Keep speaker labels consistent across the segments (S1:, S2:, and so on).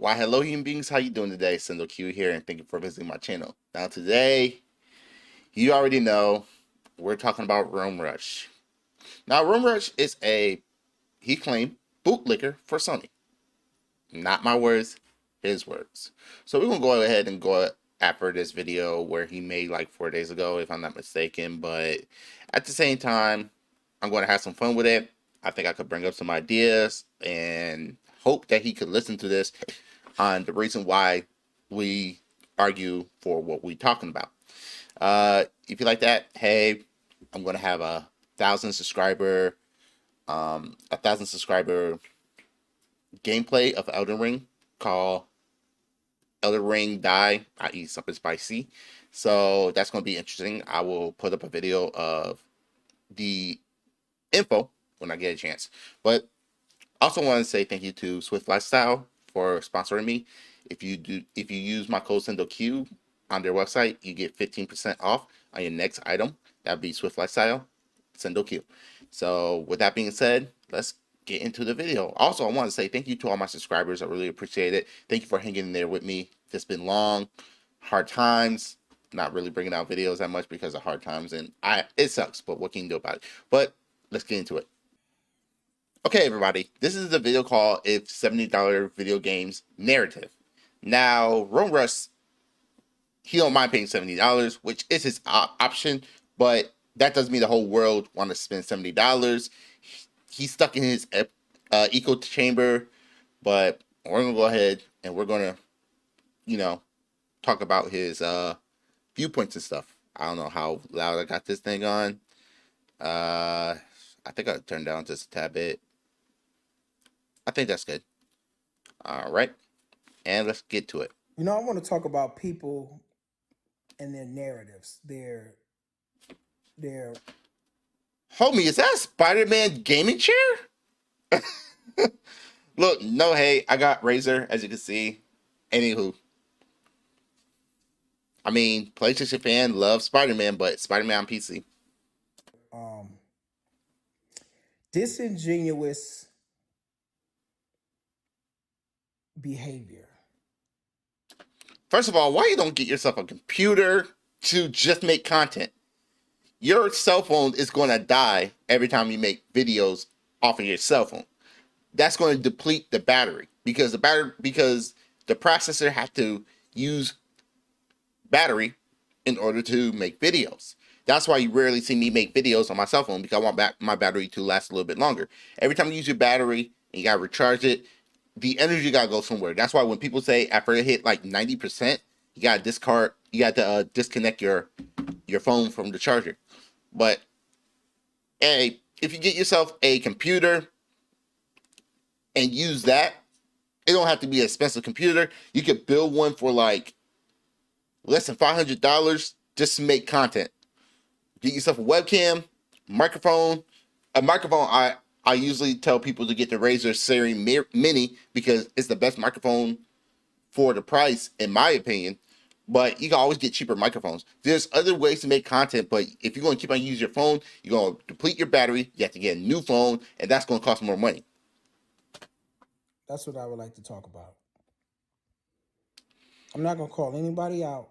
S1: Why, hello, human beings. How you doing today? Sendou here, and thank you for visiting my channel. Now, today, you already know we're talking about Room Rush. Now, Room Rush is he claimed, bootlicker for Sony. Not my words, his words. So we're gonna go ahead and go after this video where he made like 4 days ago, if I'm not mistaken. But at the same time, I'm going to have some fun with it. I think I could bring up some ideas and hope that he could listen to this on the reason why we argue for what we're talking about. If you like that, hey, I'm gonna have a thousand subscriber gameplay of Elden Ring called Elden Ring Die. I eat something spicy, so that's gonna be interesting. I will put up a video of the info when I get a chance, but also want to say thank you to Swift Lifestyle for sponsoring me. If you use my code Sendou on their website, you get 15% off on your next item. That'd be Swift Lifestyle, Sendou. So with that being said, let's get into the video. Also, I want to say thank you to all my subscribers. I really appreciate it. Thank you for hanging in there with me. It's been long, hard times. Not really bringing out videos that much because of hard times, and it sucks. But what can you do about it? But let's get into it. Okay, everybody, this is the video called If $70 Video Games Narrative. Now, Rome Rush, he don't mind paying $70, which is his option, but that doesn't mean the whole world want to spend $70. He's stuck in his echo chamber, but we're going to go ahead and we're going to, talk about his viewpoints and stuff. I don't know how loud I got this thing on. I think I'll turn down just a tad bit. I think that's good. All right. And let's get to it.
S2: I want to talk about people and their narratives. Their
S1: Homie, is that a Spider-Man gaming chair? Look, no hate. I got Razer, as you can see. Anywho. I mean, PlayStation fan loves Spider-Man, but Spider-Man on PC.
S2: disingenuous behavior.
S1: First of all, why you don't get yourself a computer to just make content? Your cell phone is going to die every time you make videos off of your cell phone. That's going to deplete the battery because the processor has to use battery in order to make videos. That's why you rarely see me make videos on my cell phone, because I want my battery to last a little bit longer. Every time you use your battery and you gotta recharge it, the energy gotta go somewhere. That's why when people say after it hit like 90%, you gotta disconnect your phone from the charger. But hey, if you get yourself a computer and use that, it don't have to be an expensive computer. You could build one for like less than $500 just to make content. Get yourself a webcam, microphone. A microphone, I usually tell people to get the Razer Series Mini because it's the best microphone for the price, in my opinion. But you can always get cheaper microphones. There's other ways to make content, but if you're going to keep on using your phone, you're going to deplete your battery. You have to get a new phone, and that's going to cost more money.
S2: That's what I would like to talk about. I'm not going to call anybody out,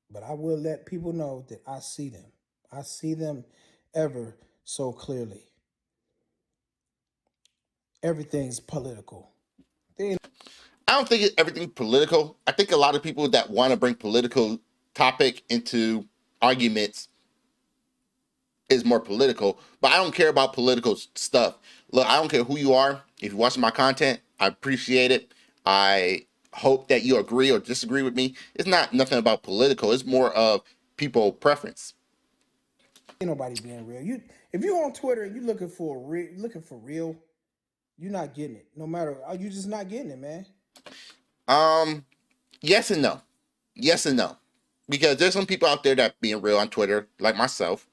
S2: but I will let people know that I see them. I see them ever so clearly. Everything's political.
S1: I don't think everything's political. I think a lot of people that want to bring political topic into arguments is more political, but I don't care about political stuff. Look, I don't care who you are. If you're watching my content, I appreciate it. I hope that you agree or disagree with me. It's not nothing about political. It's more of people preference.
S2: Ain't nobody being real. If you're on Twitter and you're looking for real, you're not getting it. No matter, you're just not getting it, man.
S1: Yes and no. Yes and no. Because there's some people out there that being real on Twitter, like myself.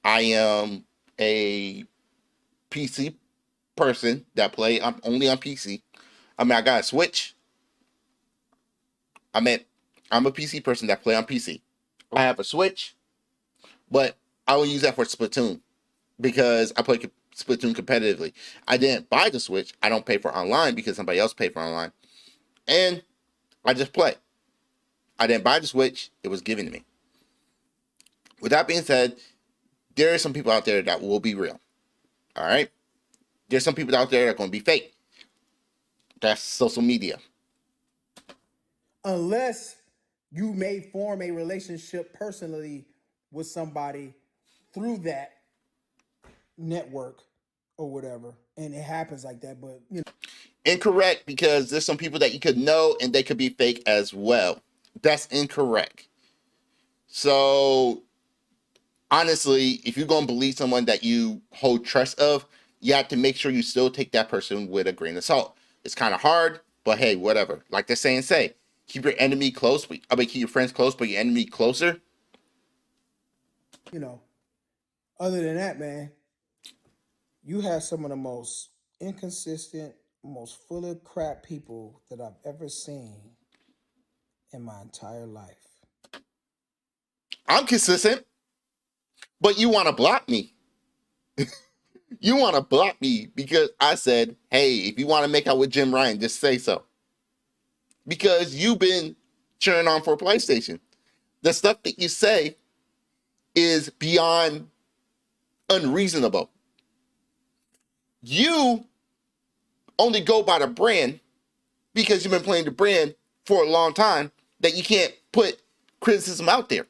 S1: I am a PC person that play only on PC. I mean, I got a Switch. I'm a PC person that play on PC. I have a Switch, but I will use that for Splatoon because I play Splatoon competitively. I didn't buy the Switch. I don't pay for online because somebody else paid for online. and I just play. I didn't buy the Switch; it was given to me. With that being said, there are some people out there that will be real. All right, there's some people out there that are going to be fake. That's social media.
S2: Unless you may form a relationship personally with somebody through that network or whatever, and it happens like that. But
S1: Incorrect, because there's some people that you could know and they could be fake as well. That's incorrect. So honestly, if you're gonna believe someone that you hold trust of, you have to make sure you still take that person with a grain of salt. It's kind of hard, but hey, whatever. Like the saying say, keep your enemy close, but I mean keep your friends close, but your enemy closer.
S2: you know, other than that, man, you have some of the most inconsistent, most full of crap people that I've ever seen in my entire life.
S1: I'm consistent, but you want to block me. You want to block me because I said, hey, if you want to make out with Jim Ryan, just say so. Because you've been cheering on for PlayStation. The stuff that you say is beyond unreasonable. You only go by the brand because you've been playing the brand for a long time that you can't put criticism out there.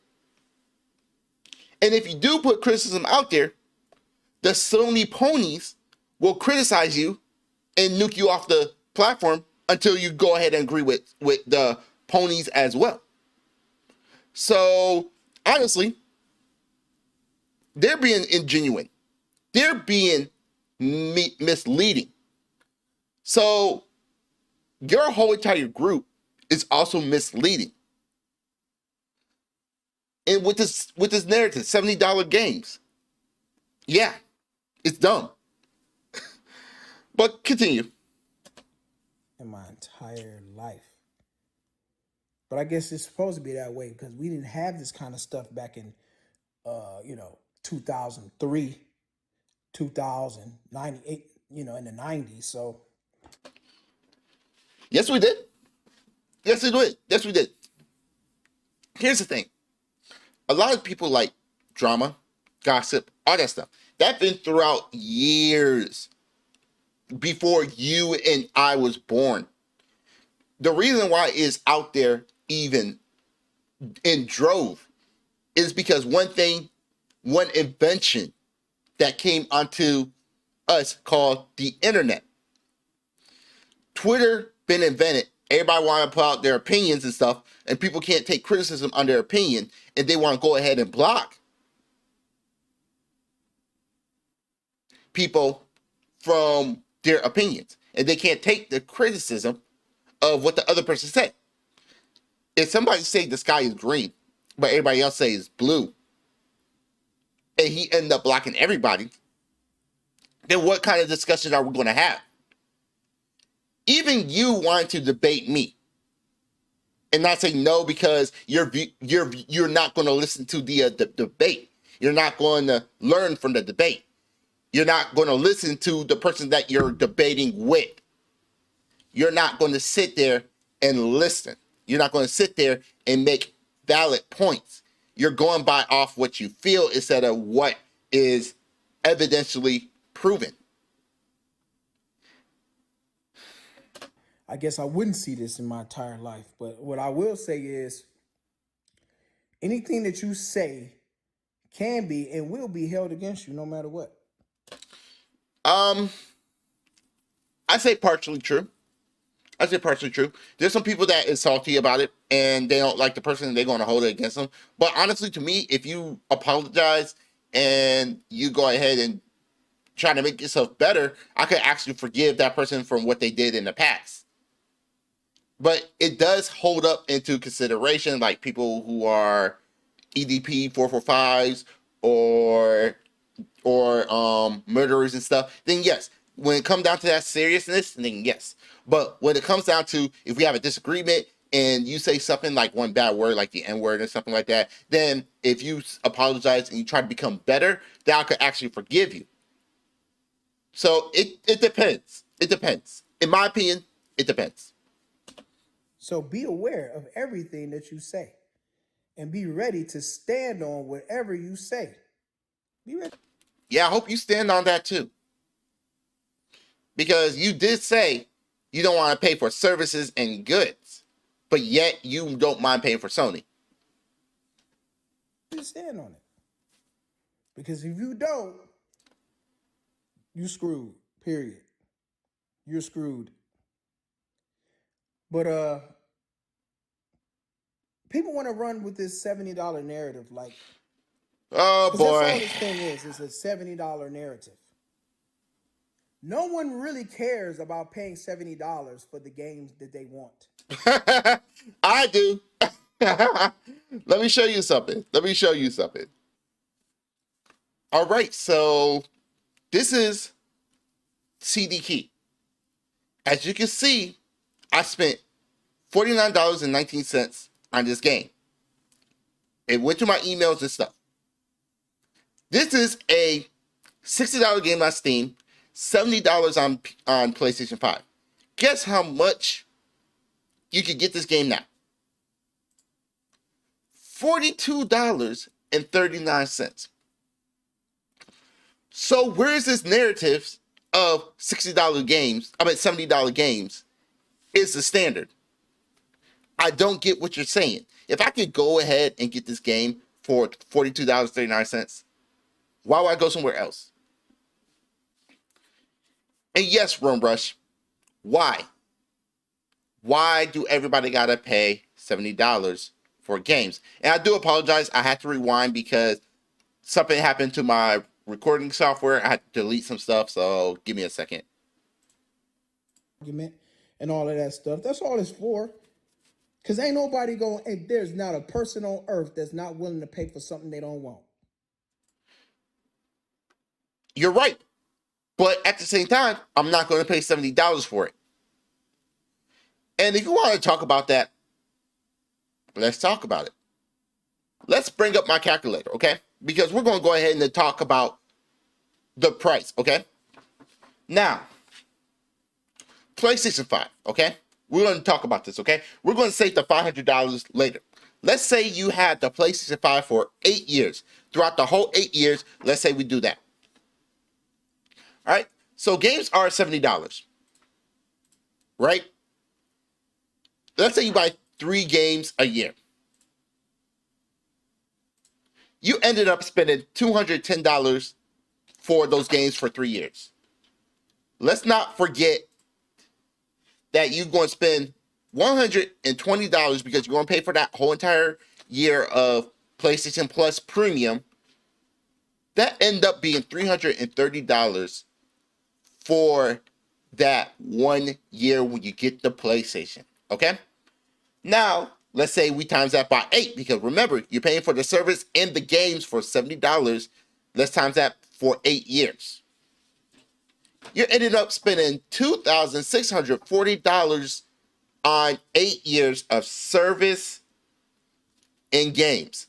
S1: And if you do put criticism out there, the Sony ponies will criticize you and nuke you off the platform until you go ahead and agree with the ponies as well. So honestly, they're being ingenuine. They're being misleading. So your whole entire group is also misleading. And with this narrative, $70 games. Yeah, it's dumb. But continue.
S2: In my entire life. But I guess it's supposed to be that way because we didn't have this kind of stuff back in, 2003, 2098, in the 90s. So
S1: Yes, we did. Yes, we did. Yes, we did. Here's the thing. A lot of people like drama, gossip, all that stuff. That's been throughout years before you and I was born. The reason why it's out there even in drove is because one thing, one invention that came onto us called the internet. Twitter been invented. Everybody want to put out their opinions and stuff, and people can't take criticism on their opinion, and they want to go ahead and block people from their opinions, and they can't take the criticism of what the other person said. If somebody say the sky is green, but everybody else say it's blue, and he end up blocking everybody, then what kind of discussion are we going to have? Even you wanting to debate me and not say no because you're not going to listen to the debate. You're not going to learn from the debate. You're not going to listen to the person that you're debating with. You're not going to sit there and listen. You're not going to sit there and make valid points. You're going by off what you feel instead of what is evidentially proven.
S2: I guess I wouldn't see this in my entire life. But what I will say is anything that you say can be and will be held against you no matter what.
S1: Um, I say partially true. I say partially true. There's some people that is salty about it and they don't like the person and they're going to hold it against them. But honestly, to me, if you apologize and you go ahead and try to make yourself better, I could actually forgive that person from what they did in the past. But it does hold up into consideration, like people who are EDP 445s or murderers and stuff, then yes. When it comes down to that seriousness, then yes. But when it comes down to if we have a disagreement and you say something like one bad word, like the N word or something like that, then if you apologize and you try to become better, then I could actually forgive you. So it depends. It depends. In my opinion, it depends.
S2: So be aware of everything that you say and be ready to stand on whatever you say. Be ready.
S1: Yeah, I hope you stand on that too. Because you did say you don't want to pay for services and goods, but yet you don't mind paying for Sony.
S2: to stand on it. Because if you don't, you screwed. Period. You're screwed. But people want to run with this $70 narrative, like,
S1: Oh
S2: because that's
S1: boy.
S2: all this thing is. It's a $70 narrative. No one really cares about paying $70 for the games that they want.
S1: I do. Let me show you something. Let me show you something. All right, so this is CD Key. As you can see, I spent $49.19 on this game. It went to my emails and stuff. This is a $60 game on Steam, $70 on PlayStation 5. Guess how much you could get this game now? $42.39. So where is this narrative of $60 games, $70 games is the standard? I don't get what you're saying. If I could go ahead and get this game for $42.39, why would I go somewhere else? And yes, Rum Rush, why? Why do everybody gotta pay $70 for games? And I do apologize. I had to rewind because something happened to my recording software. I had to delete some stuff, so give me a second.
S2: Argument and all of that stuff. That's all it's for. Because ain't nobody going, and there's not a person on earth that's not willing to pay for something they don't want.
S1: You're right. But at the same time, I'm not going to pay $70 for it. And if you want to talk about that, let's talk about it. Let's bring up my calculator, okay? Because we're going to go ahead and talk about the price, okay? Now, PlayStation 5, okay? We're going to talk about this, okay? We're going to save the $500 later. Let's say you had the PlayStation 5 for 8 years. Throughout the whole 8 years, let's say we do that. All right? So games are $70, right? Let's say you buy 3 games a year. You ended up spending $210 for those games for 3 years. Let's not forget that you're going to spend $120 because you're going to pay for that whole entire year of PlayStation Plus Premium. That end up being $330 for that 1 year when you get the PlayStation. Okay? Now, let's say we times that by 8 because remember, you're paying for the service and the games for $70. Let's times that for 8 years. You ended up spending $2,640 on 8 years of service and games.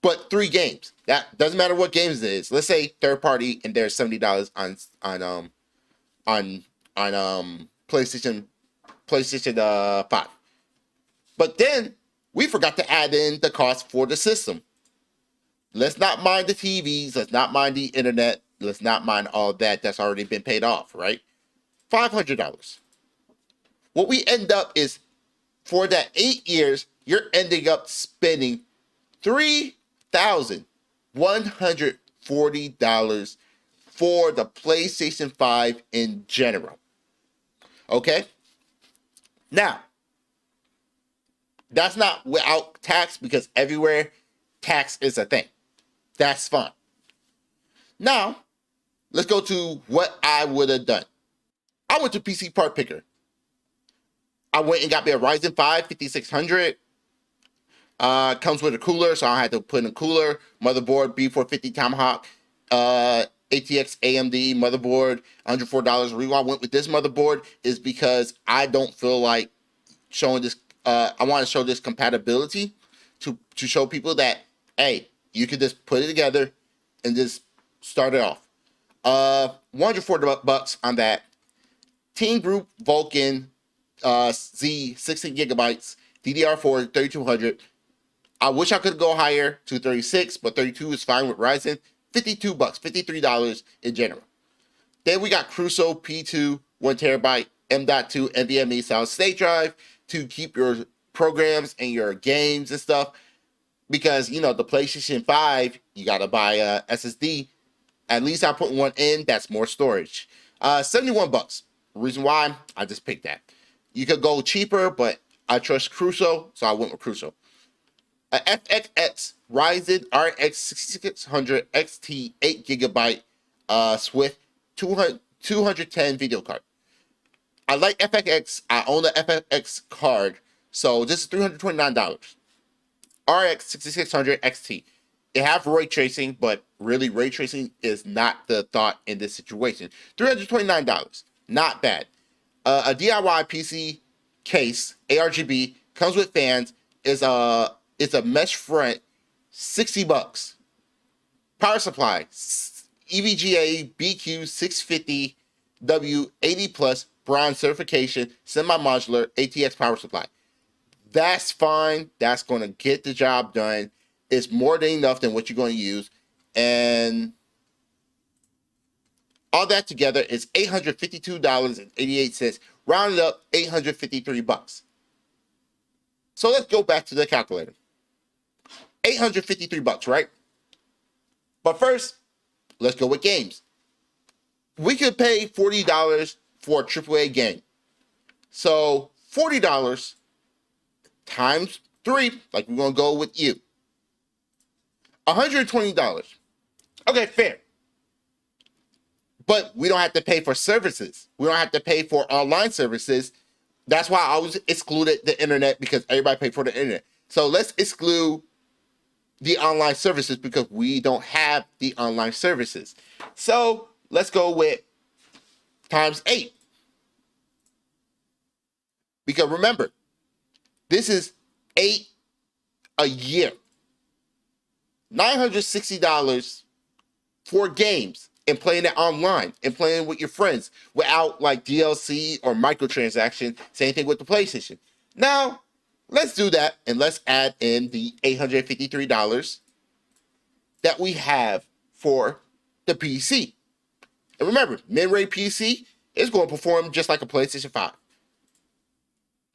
S1: But 3 games. That doesn't matter what games it is. Let's say third party and there's $70 on PlayStation 5. But then we forgot to add in the cost for the system. Let's not mind the TVs, let's not mind the internet, let's not mind all that that's already been paid off, right? $500. What we end up is for that 8 years, you're ending up spending $3,140 for the PlayStation 5 in general. Okay? Now, that's not without tax because everywhere tax is a thing. That's fine. Now, let's go to what I would have done. I went to PC Part Picker. I went and got me a Ryzen 5 5600. Comes with a cooler, so I had to put in a cooler. Motherboard B450 Tomahawk. ATX AMD motherboard, $104. The reason I went with this motherboard is because I don't feel like showing this. I want to show this compatibility to show people that, hey, you can just put it together and just start it off. $140 on that. Team Group Vulcan Z 16 gigabytes, DDR4 3200. I wish I could go higher to 36, but 32 is fine with Ryzen. $52, $53 in general. Then we got Crusoe P2 1 terabyte M.2 NVMe solid state drive to keep your programs and your games and stuff. Because the PlayStation 5, you gotta buy a SSD. At least I put one in that's more storage. $71. Reason why I just picked that. You could go cheaper, but I trust Crusoe, so I went with Crusoe. A FXX Ryzen RX 6600 XT 8 gigabyte Swift 210 video card. I like FXX. I own the FXX card, so this is $329. RX 6600 XT. It have ray tracing, but really ray tracing is not the thought in this situation. $329, not bad. A DIY PC case, ARGB, comes with fans. It's a mesh front, $60. Power supply, EVGA BQ 650W 80 plus bronze certification, semi-modular ATX power supply. That's fine. That's going to get the job done. It's more than enough than what you're going to use. And all that together is $852.88. Rounded up, $853. So let's go back to the calculator. $853, right? But first, let's go with games. We could pay $40 for a AAA game. So $40 times 3, like we're going to go with you. $120. Okay, fair. But we don't have to pay for services. We don't have to pay for online services. That's why I always excluded the internet, because everybody paid for the internet. So let's exclude the online services because we don't have the online services. So let's go with times 8. Because remember, this is 8 a year. $960 for games and playing it online and playing with your friends without like DLC or microtransaction. Same thing with the PlayStation. Now, let's do that and let's add in the $853 that we have for the PC. And remember, mid-range PC is going to perform just like a PlayStation 5.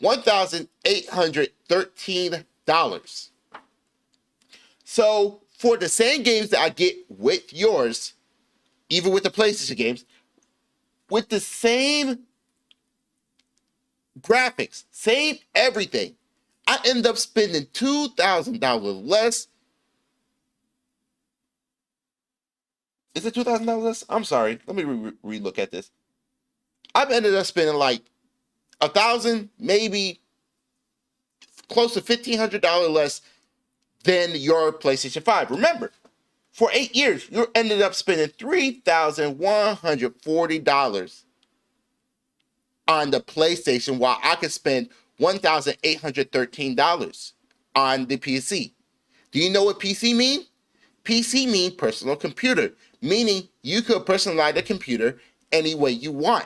S1: $1,813. So for the same games that I get with yours, even with the PlayStation games, with the same graphics, same everything, I end up spending $2,000 less. Is it $2,000 less? I'm sorry. Let me re-look at this. I've ended up spending like $1,000, maybe close to $1,500 less than your PlayStation 5. Remember, for 8 years, you ended up spending $3,140 on the PlayStation, while I could spend $1,813 on the PC. Do you know what PC mean? PC means personal computer, meaning you could personalize the computer any way you want.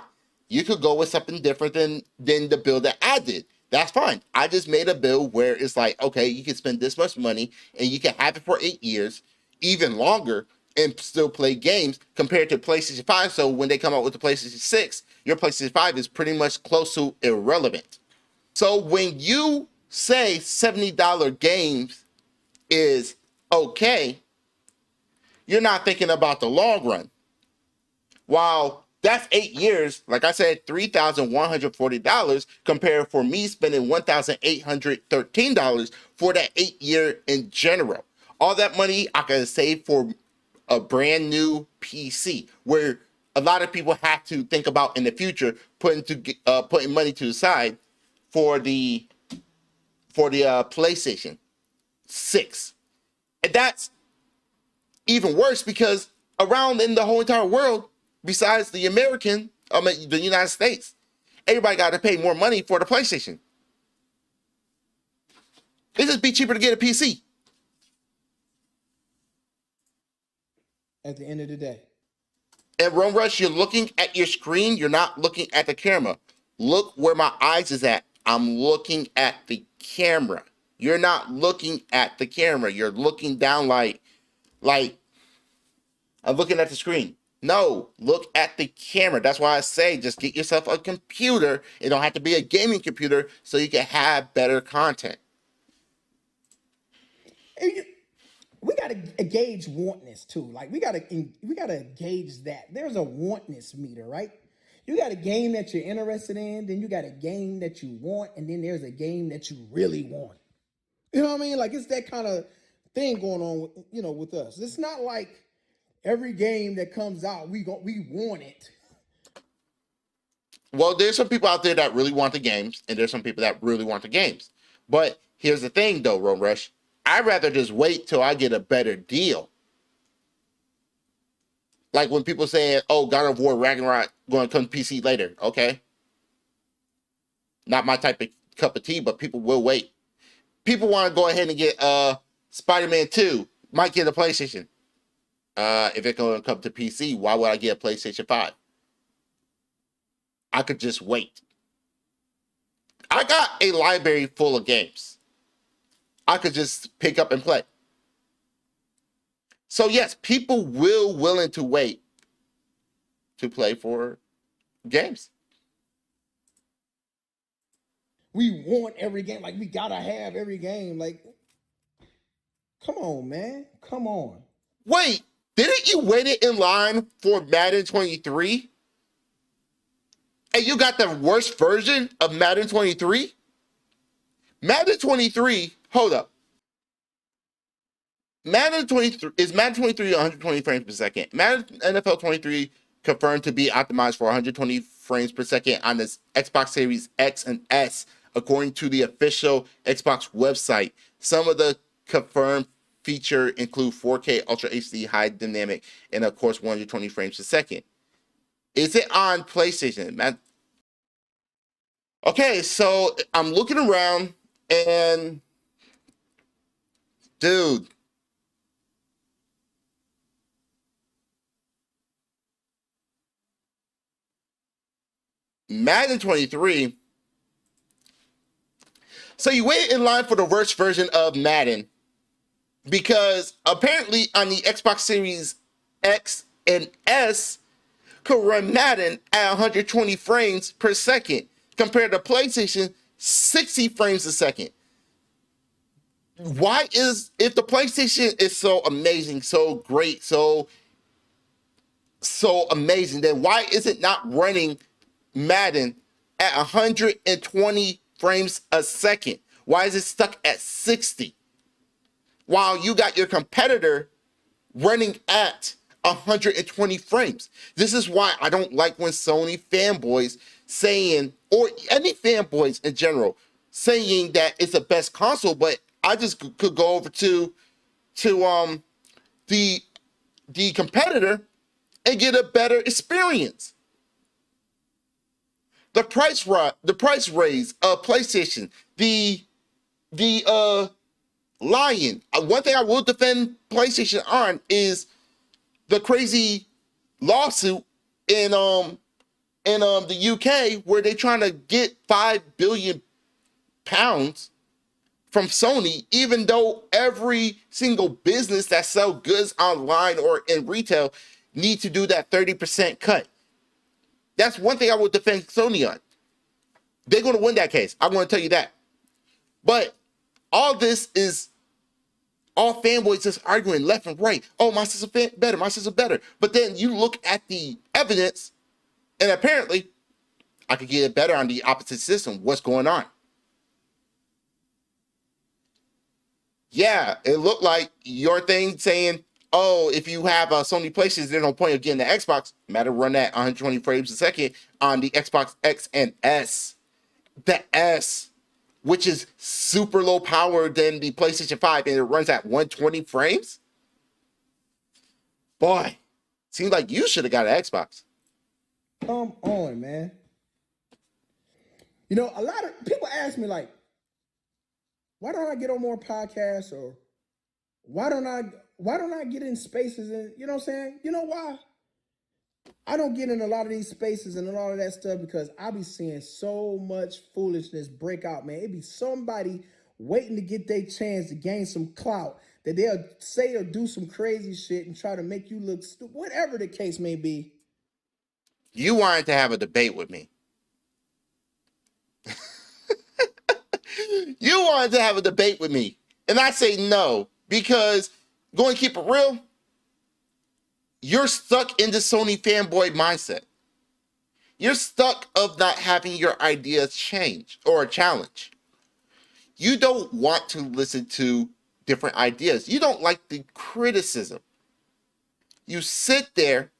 S1: You could go with something different than the build that I did. That's fine. I just made a build where it's like, okay, you can spend this much money and you can have it for 8 years, even longer, and still play games compared to PlayStation 5. So when they come out with the PlayStation 6, your PlayStation 5 is pretty much close to irrelevant. So when you say $70 games is okay, you're not thinking about the long run. While that's 8 years, like I said, $3,140 compared for me spending $1,813 for that 8 year in general. All that money I can save for a brand new PC, where a lot of people have to think about in the future putting money to the side for the PlayStation 6. And that's even worse because around in the whole entire world, besides the United States, everybody got to pay more money for the PlayStation. It'd just be cheaper to get a PC.
S2: At the end of the day.
S1: And Run Rush, you're looking at your screen, you're not looking at the camera. Look where my eyes is at. I'm looking at the camera. You're not looking at the camera. You're looking down like I'm looking at the screen. No, look at the camera. That's why I say just get yourself a computer. It don't have to be a gaming computer so you can have better content.
S2: We gotta gauge wantness too. Like we gotta gauge that. There's a wantness meter, right? You got a game that you're interested in, then you got a game that you want, and then there's a game that you really want. You know what I mean? Like it's that kind of thing going on with with us. It's not like every game that comes out we want it.
S1: Well, there's some people out there that really want the games, and there's some people that really want the games. But here's the thing, though, Road Rush. I'd rather just wait till I get a better deal. Like when people say, "Oh, God of War Ragnarok going to come to PC later." Okay, not my type of cup of tea, but people will wait. People want to go ahead and get Spider-Man 2. Might get a PlayStation. If it's going to come to PC, why would I get a PlayStation 5? I could just wait. I got a library full of games. I could just pick up and play. So yes, people will willing to wait to play for games.
S2: We want every game. Like we gotta have every game. Like, come on, man. Come on.
S1: Wait, didn't you wait it in line for Madden 23? And you got the worst version of Madden 23? Madden 23, hold up. Madden 23 is Madden 23 120 frames per second. Madden NFL 23 confirmed to be optimized for 120 frames per second on this Xbox Series X and S, according to the official Xbox website. Some of the confirmed feature include 4K Ultra HD high dynamic and of course 120 frames per second. Is it on PlayStation? Okay, so I'm looking around and dude, Madden 23. So you wait in line for the worst version of Madden because apparently on the Xbox Series X and S could run Madden at 120 frames per second compared to PlayStation 60 frames a second. Why is if the PlayStation is so amazing, so great, so amazing, then why is it not running Madden at 120 frames a second? Why is it stuck at 60? While you got your competitor running at 120 frames. This is why I don't like when Sony fanboys saying, or any fanboys in general, saying that it's the best console, but I just could go over to the competitor and get a better experience. The price raise of PlayStation, the Lion. One thing I will defend PlayStation on is the crazy lawsuit in the UK where they're trying to get £5 billion from Sony, even though every single business that sell goods online or in retail need to do that 30% cut. That's one thing I would defend Sony on. They're going to win that case. I'm going to tell you that. But all this is all fanboys just arguing left and right. Oh, my system better. My system better. But then you look at the evidence, and apparently, I could get it better on the opposite system. What's going on? Yeah, it looked like your thing saying, oh, if you have a Sony PlayStation, there's no point of getting the Xbox. Matter run that 120 frames a second on the Xbox X and S. The S, which is super low power than the PlayStation 5, and it runs at 120 frames? Boy, seems like you should have got an Xbox.
S2: Come on, man. A lot of people ask me like, why don't I get on more podcasts or why don't I get in spaces and you know what I'm saying? You know why? I don't get in a lot of these spaces and all of that stuff because I be seeing so much foolishness break out, man. It be somebody waiting to get their chance to gain some clout that they'll say or do some crazy shit and try to make you look stupid, whatever the case may be.
S1: You wanted to have a debate with me. You wanted to have a debate with me. And I say no, because going to keep it real, you're stuck in the Sony fanboy mindset. You're stuck of not having your ideas change or challenge. You don't want to listen to different ideas. You don't like the criticism. You sit there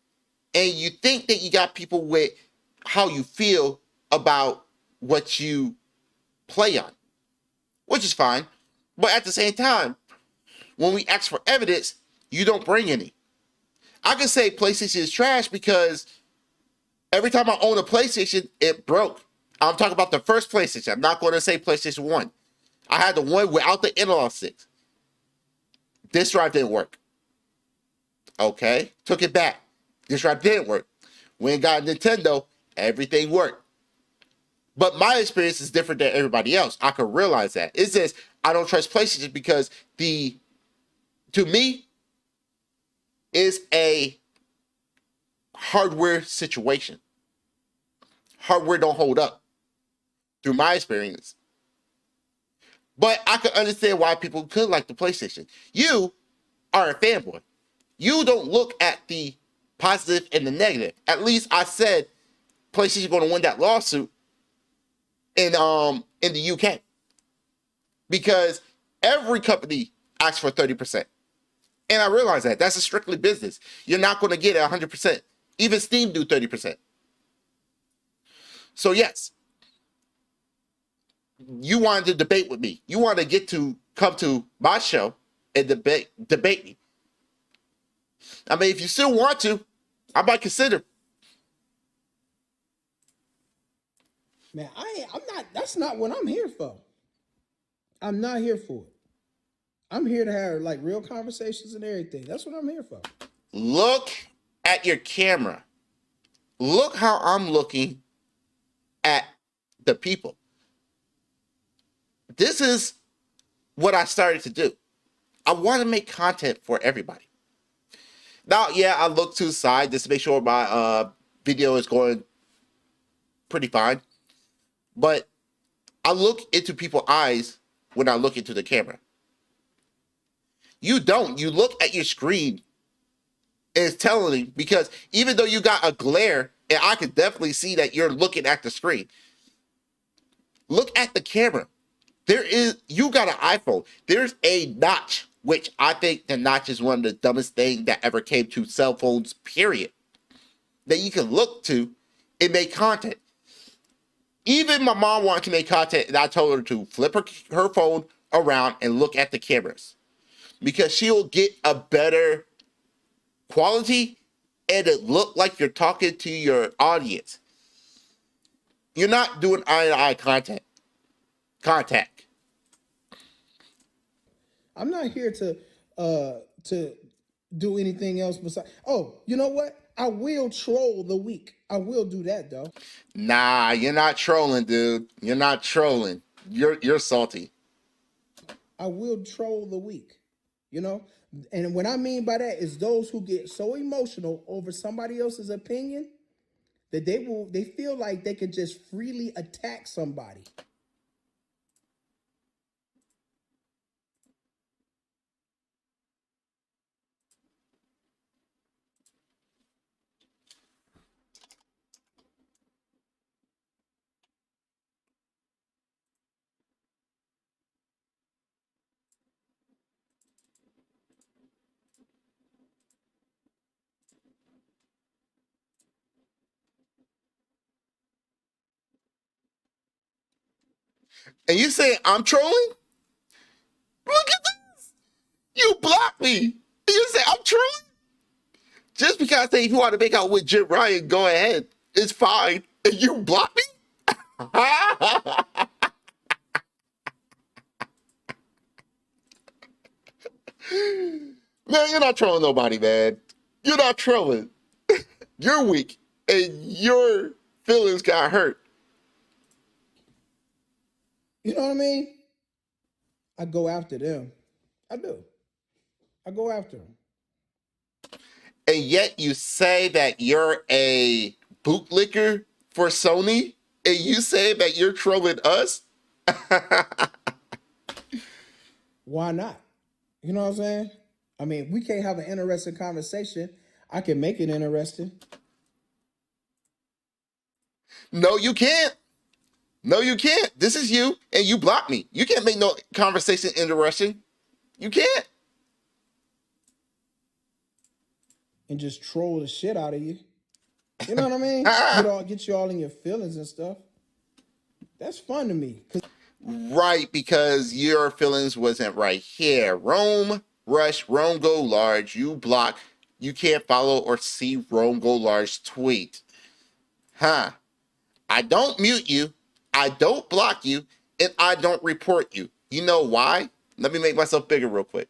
S1: and you think that you got people with how you feel about what you play on, which is fine. But at the same time, when we ask for evidence, you don't bring any. I can say PlayStation is trash because every time I own a PlayStation, it broke. I'm talking about the first PlayStation. I'm not going to say PlayStation 1. I had the one without the analog sticks. This drive didn't work. Okay, took it back. This drive didn't work. When I got a Nintendo, everything worked. But my experience is different than everybody else. I could realize that. It's just I don't trust PlayStation because to me is a hardware situation. Hardware don't hold up through my experience. But I could understand why people could like the PlayStation. You are a fanboy. You don't look at the positive and the negative. At least I said PlayStation going to win that lawsuit in the UK because every company asks for 30%. And I realize that that's a strictly business. You're not going to get it 100%. Even Steam do 30%. So yes, you wanted to debate with me. You want to get to come to my show and debate me. I mean, if you still want to, I might consider.
S2: Man, I'm not. That's not what I'm here for. I'm not here for it. I'm here to have like real conversations and everything. That's what I'm here for.
S1: Look at your camera. Look how I'm looking at the people. This is what I started to do. I want to make content for everybody. Now, yeah, I look to the side just to make sure my video is going pretty fine. But I look into people's eyes when I look into the camera. You don't. You look at your screen and it's telling me because even though you got a glare, and I can definitely see that you're looking at the screen. Look at the camera. You got an iPhone. There's a notch, which I think the notch is one of the dumbest things that ever came to cell phones, period. That you can look to and make content. Even my mom wanted to make content, and I told her to flip her phone around and look at the cameras because she'll get a better quality and it look like you're talking to your audience. You're not doing eye-to-eye contact.
S2: I'm not here to do anything else besides. Oh, you know what? I will troll the week. I will do that though.
S1: Nah, you're not trolling, dude. You're not trolling. You're salty.
S2: I will troll the week. You know, and what I mean by that is those who get so emotional over somebody else's opinion that they feel like they can just freely attack somebody.
S1: And you say I'm trolling? Look at this. You blocked me. And you say I'm trolling? Just because I say if you want to make out with Jim Ryan, go ahead. It's fine. And you block me? Man, you're not trolling nobody, man. You're not trolling. You're weak, and your feelings got hurt.
S2: You know what I mean? I go after them. I do. I go after them.
S1: And yet you say that you're a bootlicker for Sony, and you say that you're trolling us.
S2: Why not? You know what I'm saying? I mean, we can't have an interesting conversation. I can make it interesting.
S1: No, you can't. No, you can't. This is you, and you block me. You can't make no conversation interesting. You can't.
S2: And just troll the shit out of you. You know what I mean? Get you all in your feelings and stuff. That's fun to me.
S1: Right, because your feelings wasn't right here. Rome, rush, Rome go large. You block. You can't follow or see Rome go large tweet. Huh. I don't mute you. I don't block you. And I don't report you. You know why? Let me make myself bigger real quick.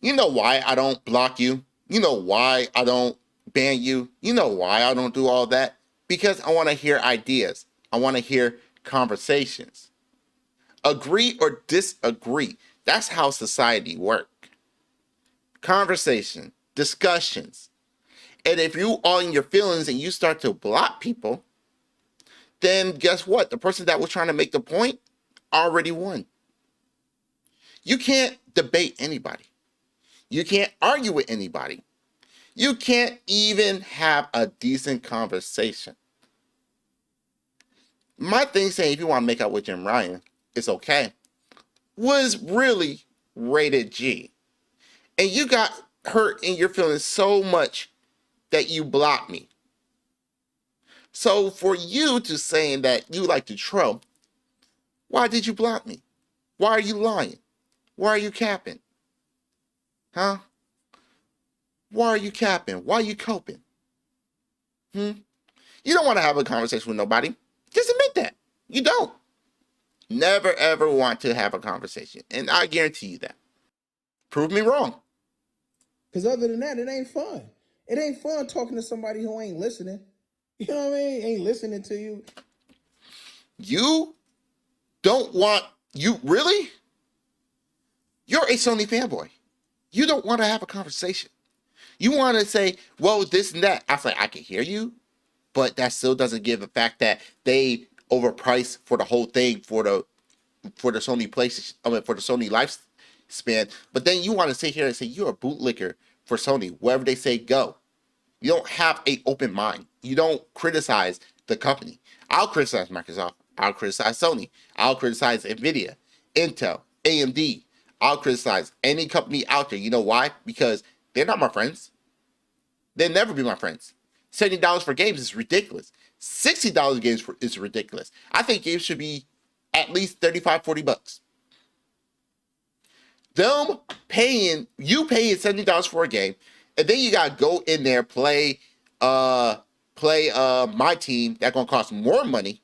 S1: You know why I don't block you? You know why I don't ban you? You know why I don't do all that? Because I want to hear ideas. I want to hear conversations. Agree or disagree. That's how society works. Conversation, discussions. And if you all in your feelings and you start to block people, then guess what? The person that was trying to make the point already won. You can't debate anybody. You can't argue with anybody. You can't even have a decent conversation. My thing saying if you want to make out with Jim Ryan, it's okay, was really rated G. And you got hurt in your feelings so much that you blocked me. So for you to saying that you like to troll, why did you block me? Why are you lying? Why are you capping? Huh? Why are you capping? Why are you coping? Hmm? You don't want to have a conversation with nobody. Just admit that. You don't. Never ever want to have a conversation. And I guarantee you that. Prove me wrong.
S2: Because other than that, it ain't fun. It ain't fun talking to somebody who ain't listening. You know what I mean? Ain't listening to you.
S1: You don't want, you really? You're a Sony fanboy. You don't want to have a conversation. You want to say, well, this and that. I was like, I can hear you, but that still doesn't give the fact that they overpriced for the whole thing for the Sony PlayStation, I mean, for the Sony lifespan. But then you want to sit here and say you're a bootlicker for Sony. Wherever they say go, you don't have a open mind. You don't criticize the company. I'll criticize Microsoft. I'll criticize Sony. I'll criticize Nvidia, Intel, AMD. I'll criticize any company out there. You know why? Because they're not my friends. They'll never be my friends. $70 for games is ridiculous. $60 games is ridiculous. I think games should be at least 35, $40. Them paying $70 for a game, and then you gotta go in there play my team that gonna cost more money.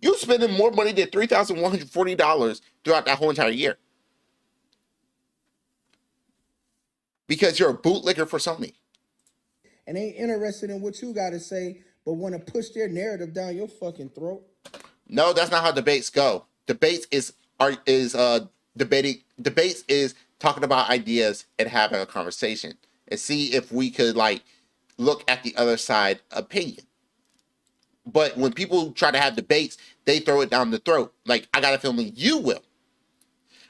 S1: You spending more money than $3,140 throughout that whole entire year because you're a bootlicker for Sony.
S2: And ain't interested in what you got to say, but want to push their narrative down your fucking throat.
S1: No, that's not how debates go. Debates is talking about ideas and having a conversation and see if we could like look at the other side opinion. But when people try to have debates, they throw it down the throat. Like, I got a feeling you will.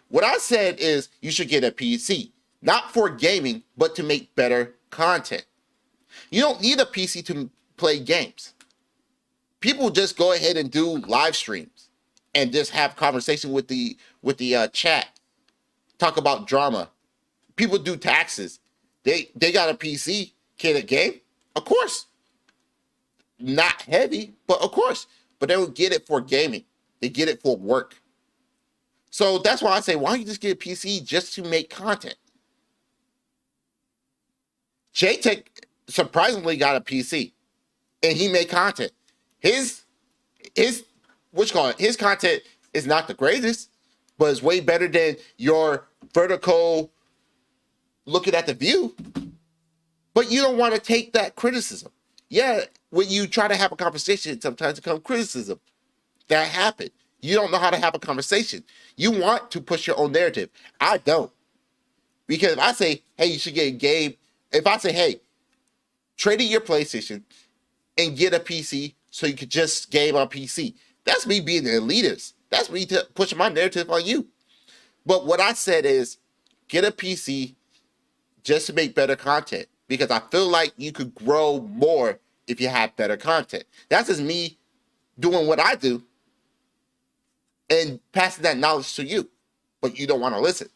S1: What I said is you should get a PC, not for gaming, but to make better content. You don't need a PC to play games. People just go ahead and do live streams and just have conversation with the chat, talk about drama. People do taxes. They got a PC. Can it game? Of course. Not heavy, but of course. But they don't get it for gaming. They get it for work. So that's why I say, why don't you just get a PC just to make content? JTech surprisingly got a PC, and he made content. His his content is not the greatest, but it's way better than your vertical looking at the view. But you don't want to take that criticism. Yeah, when you try to have a conversation, sometimes it comes criticism. That happened. You don't know how to have a conversation. You want to push your own narrative. I don't. Because if I say, hey, you should get a game, if I say, hey, trade in your PlayStation and get a PC so you could just game on PC, that's me being an elitist. That's me pushing my narrative on you. But what I said is get a PC just to make better content because I feel like you could grow more if you have better content. That's just me doing what I do and passing that knowledge to you, but you don't want to listen.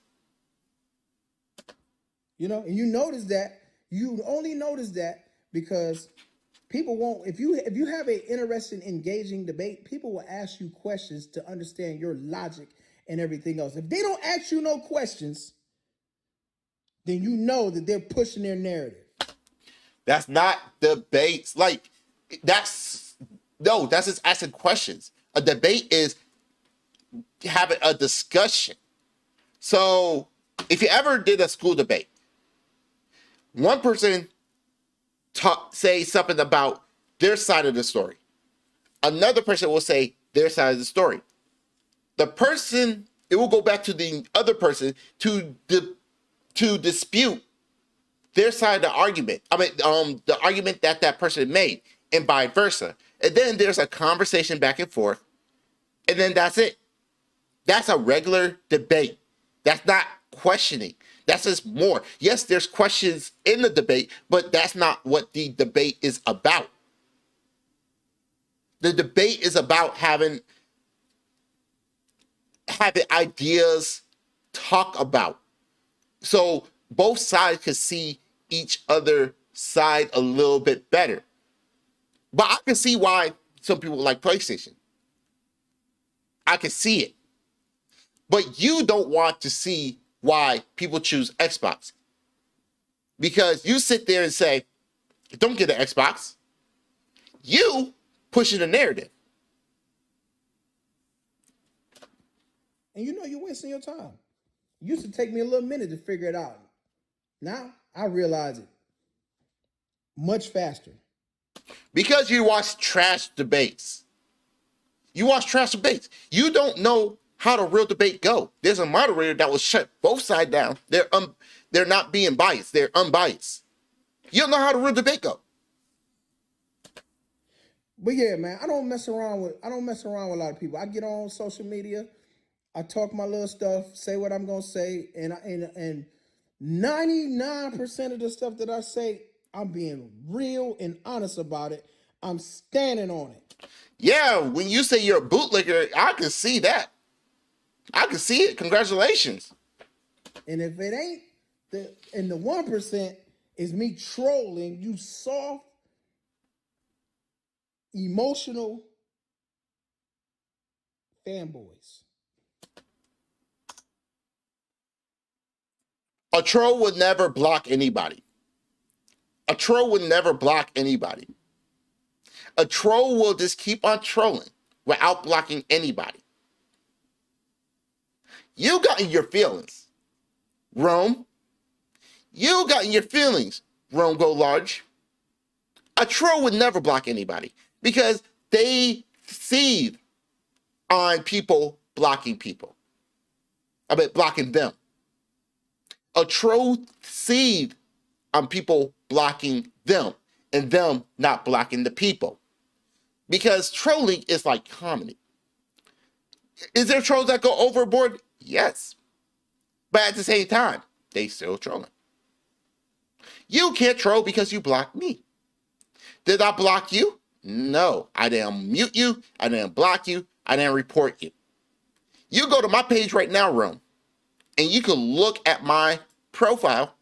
S2: And you only notice that because people won't. If you have an interesting, engaging debate, people will ask you questions to understand your logic and everything else. If they don't ask you no questions, then you know that they're pushing their narrative.
S1: That's not debates. Like that's no, that's just asking questions. A debate is having a discussion. So if you ever did a school debate, one person say something about their side of the story. Another person will say their side of the story. The person, it will go back to the other person to dispute their side of the argument. I mean, the argument that person made, and vice versa. And then there's a conversation back and forth, and then that's it. That's a regular debate. That's not questioning. That's just more. Yes, there's questions in the debate, but that's not what the debate is about. The debate is about having ideas talk about. So both sides can see each other side a little bit better. But I can see why some people like PlayStation. I can see it. But you don't want to see why people choose Xbox. Because you sit there and say, don't get an Xbox. You pushing the narrative.
S2: And you're wasting your time. It used to take me a little minute to figure it out. Now I realize it much faster.
S1: Because you watch trash debates. You watch trash debates. You don't know how the real debate go. There's a moderator that will shut both sides down. They're not being biased. They're unbiased. You don't know how the real debate go.
S2: But yeah, man, I don't mess around with a lot of people. I get on social media, I talk my little stuff, say what I'm gonna say, and 99% of the stuff that I say, I'm being real and honest about it. I'm standing on it.
S1: Yeah, when you say you're a bootlegger, I can see that. I can see it. Congratulations.
S2: And if it ain't the 1% is me trolling you soft, emotional fanboys.
S1: A troll would never block anybody. A troll would never block anybody. A troll will just keep on trolling without blocking anybody. You got in your feelings, Rome. You got in your feelings, Rome Go Large. A troll would never block anybody because they seethe on people blocking people. I mean, blocking them. A troll seethe on people blocking them and them not blocking the people. Because trolling is like comedy. Is there trolls that go overboard? Yes. But at the same time, they still trolling. You can't troll because you blocked me. Did I block you? No. I didn't mute you. I didn't block you. I didn't report you. You go to my page right now, Rome, and you can look at my profile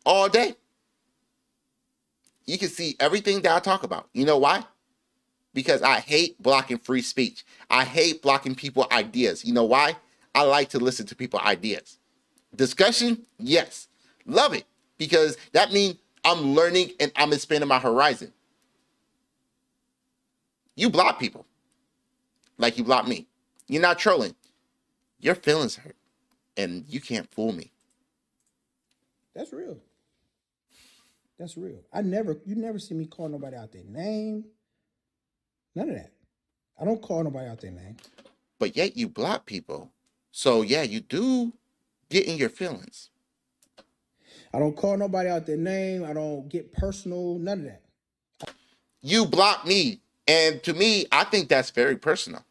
S1: all day. You can see everything that I talk about. You know why? Because I hate blocking free speech. I hate blocking people ideas. You know why? I like to listen to people ideas. Discussion, yes. Love it. Because that means I'm learning and I'm expanding my horizon. You block people like you block me. You're not trolling. Your feelings hurt. And you can't fool me.
S2: That's real. That's real. You never see me call nobody out their name. None of that. I don't call nobody out their name.
S1: But yet you block people. So yeah, you do get in your feelings.
S2: I don't call nobody out their name. I don't get personal. None of that.
S1: You block me. And to me, I think that's very personal.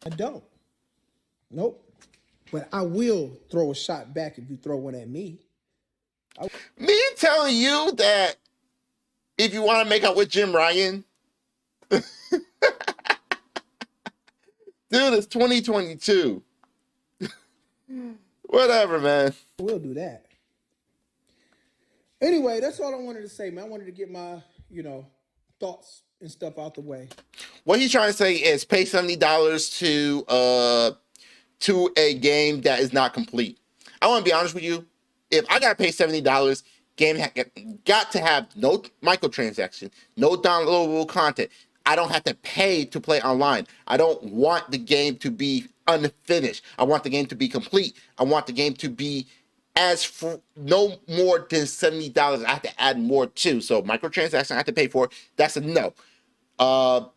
S2: I don't. Nope. But I will throw a shot back if you throw one at me.
S1: Me telling you that if you want to make out with Jim Ryan, dude, it's 2022. Whatever, man.
S2: I will do that. Anyway, that's all I wanted to say, man. I wanted to get my, thoughts and stuff out the way.
S1: What he's trying to say is pay $70 to a game that is not complete. I want to be honest with you. If I got to pay $70, game got to have no microtransaction, no downloadable content. I don't have to pay to play online. I don't want the game to be unfinished. I want the game to be complete. I want the game to be as for no more than $70. I have to add more too. So microtransaction I have to pay for. That's a no. Downloadable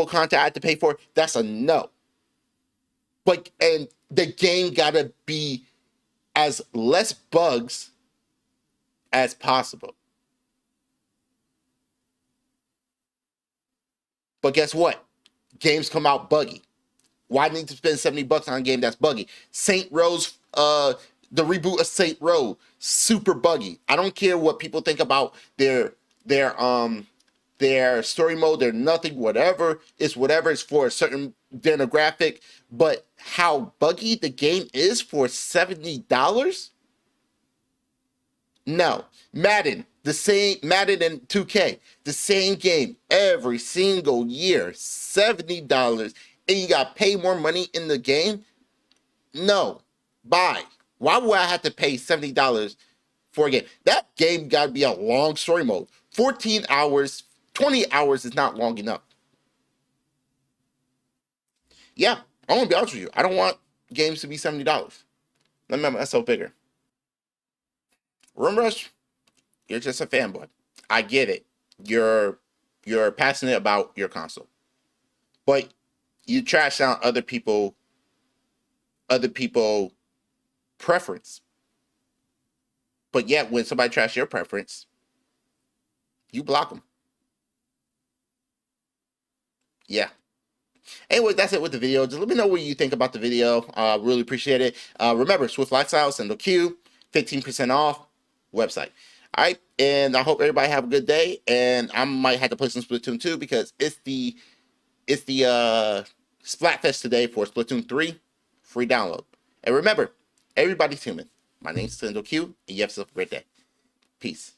S1: content I have to pay for. That's a no. But and the game gotta be as less bugs as possible. But guess what? Games come out buggy. Why need to spend $70 on a game that's buggy? Saint Row's the reboot of Saint Row, super buggy. I don't care what people think about their story mode, their nothing, whatever. It's whatever. It's for a certain demographic. But how buggy the game is for $70? No. Madden, the same Madden and 2K, the same game every single year, $70, and you got to pay more money in the game? No. Bye. Why would I have to pay $70 for a game? That game got to be a long story mode. 14 hours, 20 hours is not long enough. Yeah, I want to be honest with you. I don't want games to be $70. Let me make myself bigger. Room Rush, you're just a fanboy. I get it. You're passionate about your console. But you trash out other people preference. But yet when somebody trash your preference, you block them. Yeah. Anyway, that's it with the video. Just let me know what you think about the video. Really appreciate it. Remember, Swift Lifestyle, Sendou Q, 15% off website. All right, and I hope everybody have a good day. And I might have to play some Splatoon 2 because it's the Splatfest today for Splatoon 3, free download. And remember, everybody's human. My name's Sendou Q, and you have yourself a great day. Peace.